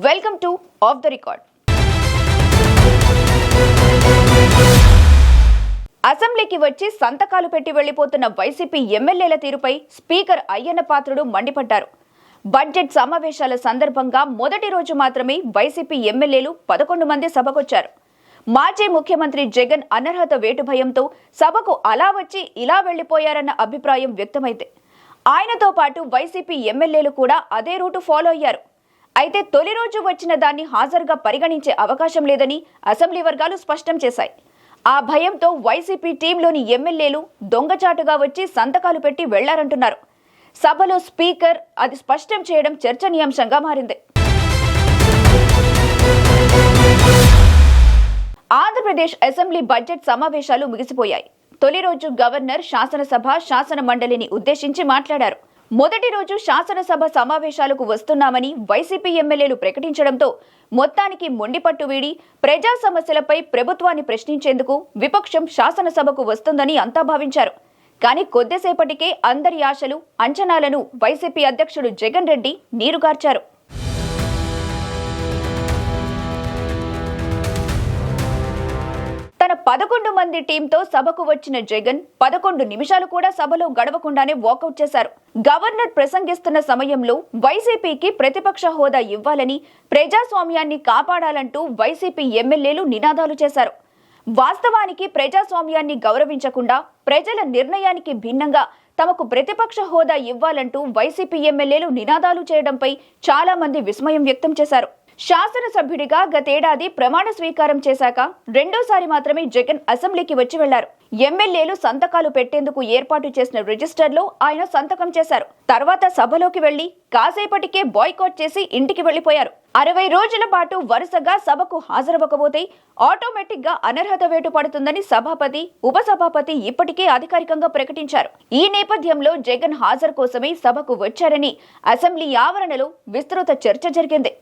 Welcome to of the record. అసెంబ్లీకి వచ్చి సంతకాలు పెట్టి వెళ్లిపోతున్న వైసీపీ ఎమ్మెల్యేల తీరుపై స్పీకర్ అయ్యన్న పాత్రుడు మండిపడ్డారు. బడ్జెట్ సమావేశాల సందర్భంగా మొదటి రోజు మాత్రమే వైసీపీ ఎమ్మెల్యేలు 11 మంది సభకొచ్చారు. మాజీ ముఖ్యమంత్రి జగన్ అనర్హత వేటు భయంతో సభకు అలా వచ్చి ఇలా వెళ్లిపోయారన్న అభిప్రాయం వ్యక్తమైంది. ఆయనతో పాటు వైసీపీ ఎమ్మెల్యేలు కూడా అదే రూటు ఫాలో అయ్యారు. అయితే తొలి రోజు వచ్చిన దాన్ని హాజరుగా పరిగణించే అవకాశం లేదని అసెంబ్లీ వర్గాలు స్పష్టం చేశాయి. ఆ భయంతో వైసీపీ టీంలోని ఎమ్మెల్యేలు దొంగచాటుగా వచ్చి సంతకాలు పెట్టి వెళ్లారంటున్నారు. సభలో స్పీకర్ అది స్పష్టం చేయడం చర్చనీయాంశంగా మారింది. ఆంధ్రప్రదేశ్ అసెంబ్లీ బడ్జెట్ సమావేశాలు ముగిసిపోయాయి. తొలి రోజు గవర్నర్ శాసనసభ శాసన మండలిని ఉద్దేశించి మాట్లాడారు. మొదటి రోజు శాసనసభ సమావేశాలకు వస్తున్నామని వైసీపీ ఎమ్మెల్యేలు ప్రకటించడంతో మొత్తానికి మొండిపట్టు వీడి ప్రజా సమస్యలపై ప్రభుత్వాన్ని ప్రశ్నించేందుకు విపక్షం శాసనసభకు వస్తుందని అంతా భావించారు. కానీ కొద్దిసేపటికే అందరి ఆశలు, అంచనాలను వైసీపీ అధ్యక్షుడు జగన్ రెడ్డి నీరుగార్చారు. తన 11 మంది టీంతో సభకు వచ్చిన జగన్ 11 నిమిషాలు కూడా సభలో గడవకుండానే వాకౌట్ చేశారు. గవర్నర్ ప్రసంగిస్తున్న సమయంలో వైసీపీకి ప్రతిపక్ష హోదా ఇవ్వాలని, ప్రజాస్వామ్యాన్ని కాపాడాలంటూ వైసీపీ ఎమ్మెల్యేలు నినాదాలు చేశారు. వాస్తవానికి ప్రజాస్వామ్యాన్ని గౌరవించకుండా ప్రజల నిర్ణయానికి భిన్నంగా తమకు ప్రతిపక్ష హోదా ఇవ్వాలంటూ వైసీపీ ఎమ్మెల్యేలు నినాదాలు చేయడంపై చాలా మంది విస్మయం వ్యక్తం చేశారు. శాసనసభ్యుడిగా గతేడాది ప్రమాణ స్వీకారం చేశాక రెండోసారి మాత్రమే జగన్ అసెంబ్లీకి వచ్చి వెళ్లారు. ఎమ్మెల్యేలు సంతకాలు పెట్టేందుకు ఏర్పాటు చేసిన రిజిస్టర్లో ఆయన సంతకం చేశారు. తర్వాత సభలోకి వెళ్లి కాసేపటికే బాయ్కాట్ చేసి ఇంటికి వెళ్లిపోయారు. 60 రోజుల పాటు వరుసగా సభకు హాజరవ్వకపోతే ఆటోమేటిక్ గా అనర్హత వేటు పడుతుందని సభాపతి, ఉపసభాపతి ఇప్పటికే అధికారికంగా ప్రకటించారు. ఈ నేపథ్యంలో జగన్ హాజరు కోసమే సభకు వచ్చారని అసెంబ్లీ ఆవరణలో విస్తృత చర్చ జరిగింది.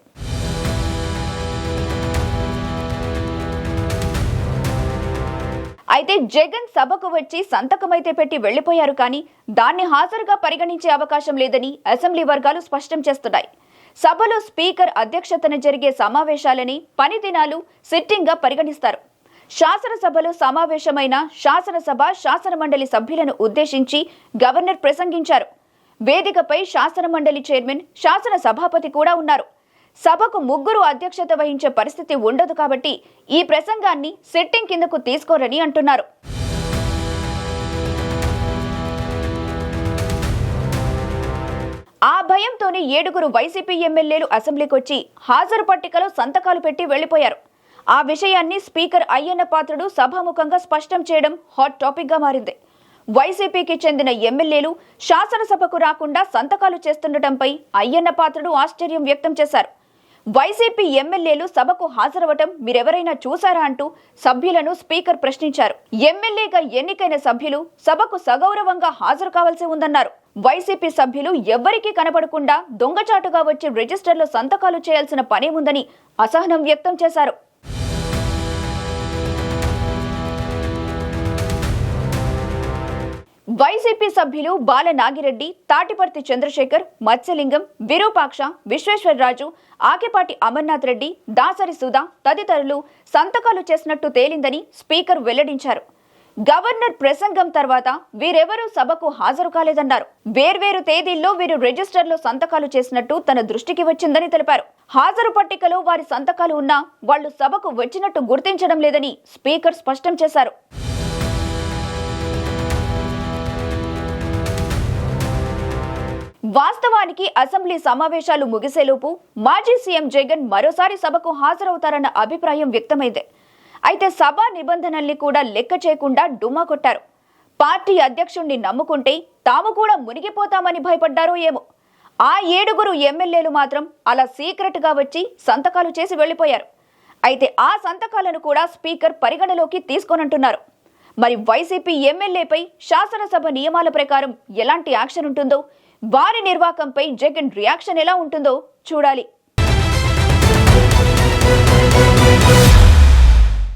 అయితే జగన్ సభకు వచ్చి సంతకమైతే పెట్టి వెళ్లిపోయారు, కానీ దాన్ని హాజరుగా పరిగణించే అవకాశం లేదని అసెంబ్లీ వర్గాలు స్పష్టం చేస్తున్నాయి. సభలో స్పీకర్ అధ్యక్షతన జరిగే సమావేశాలని పని దినాలు సిట్టింగ్ గా పరిగణిస్తారు. శాసనసభలో సమావేశమైన శాసనసభ శాసన మండలి సభ్యులను ఉద్దేశించి గవర్నర్ ప్రసంగించారు. వేదికపై శాసన మండలి చైర్మన్, శాసన సభాపతి కూడా ఉన్నారు. సభకు 3 అధ్యక్షత వహించే పరిస్థితి ఉండదు కాబట్టి ఈ ప్రసంగాన్ని సిట్టింగ్ కిందకు తీసుకోరని అంటున్నారు. ఆ భయంతోనే 7 వైసీపీ ఎమ్మెల్యేలు అసెంబ్లీకి వచ్చి హాజరు పట్టికలో సంతకాలు పెట్టి వెళ్లిపోయారు. ఆ విషయాన్ని స్పీకర్ అయ్యన్న పాత్రుడు సభాముఖంగా స్పష్టం చేయడం హాట్ టాపిక్ గా మారింది. వైసీపీకి చెందిన ఎమ్మెల్యేలు శాసనసభకు రాకుండా సంతకాలు చేస్తుండటంపై అయ్యన్న పాత్రుడు ఆశ్చర్యం వ్యక్తం చేశారు. వైసీపీ ఎమ్మెల్యేలు సభకు హాజరవటం మీరెవరైనా చూశారా అంటూ సభ్యులను స్పీకర్ ప్రశ్నించారు. ఎమ్మెల్యేగా ఎన్నికైన సభ్యులు సభకు సగౌరవంగా హాజరు కావాల్సి ఉందన్నారు. వైసీపీ సభ్యులు ఎవ్వరికీ కనపడకుండా దొంగచాటుగా వచ్చి రిజిస్టర్లో సంతకాలు చేయాల్సిన పనేముందని అసహనం వ్యక్తం చేశారు. వైసీపీ సభ్యులు బాల నాగిరెడ్డి, తాటిపర్తి చంద్రశేఖర్, మత్స్యలింగం, విరూపాక్ష, విశ్వేశ్వరరాజు, ఆకిపాటి అమర్నాథ్ రెడ్డి, దాసరి సుధా తదితరులు సంతకాలు చేసినట్టు తేలిందని స్పీకర్ వెల్లడించారు. గవర్నర్ ప్రసంగం తర్వాత వీరెవరూ సభకు హాజరు కాలేదన్నారు. వేర్వేరు తేదీల్లో వీరు రిజిస్టర్లో సంతకాలు చేసినట్టు తన దృష్టికి వచ్చిందని తెలిపారు. హాజరు పట్టికలో వారి సంతకాలు ఉన్నా వాళ్లు సభకు వచ్చినట్టు గుర్తించడం లేదని స్పీకర్ స్పష్టం చేశారు. వాస్తవానికి అసెంబ్లీ సమావేశాలు ముగిసేలోపు మాజీ సీఎం జగన్ మరోసారి సభకు హాజరవుతారన్న అభిప్రాయం వ్యక్తమైంది. అయితే సభా నిబంధనల్ని కూడా లెక్క చేయకుండా డుమ్మా కొట్టారు. పార్టీ అధ్యక్షుణ్ణి నమ్ముకుంటే తాము కూడా మునిగిపోతామని భయపడ్డారో ఏమో. ఆ 7 ఎమ్మెల్యేలు మాత్రం అలా సీక్రెట్ గా వచ్చి సంతకాలు చేసి వెళ్లిపోయారు. అయితే ఆ సంతకాలను కూడా స్పీకర్ పరిగణలోకి తీసుకోనంటున్నారు. మరి వైసీపీ ఎమ్మెల్యేపై శాసనసభ నియమాల ప్రకారం ఎలాంటి యాక్షన్ ఉంటుందో, వారి నిర్వాకంపై జగన్ రియాక్షన్ ఎలా ఉంటుందో చూడాలి.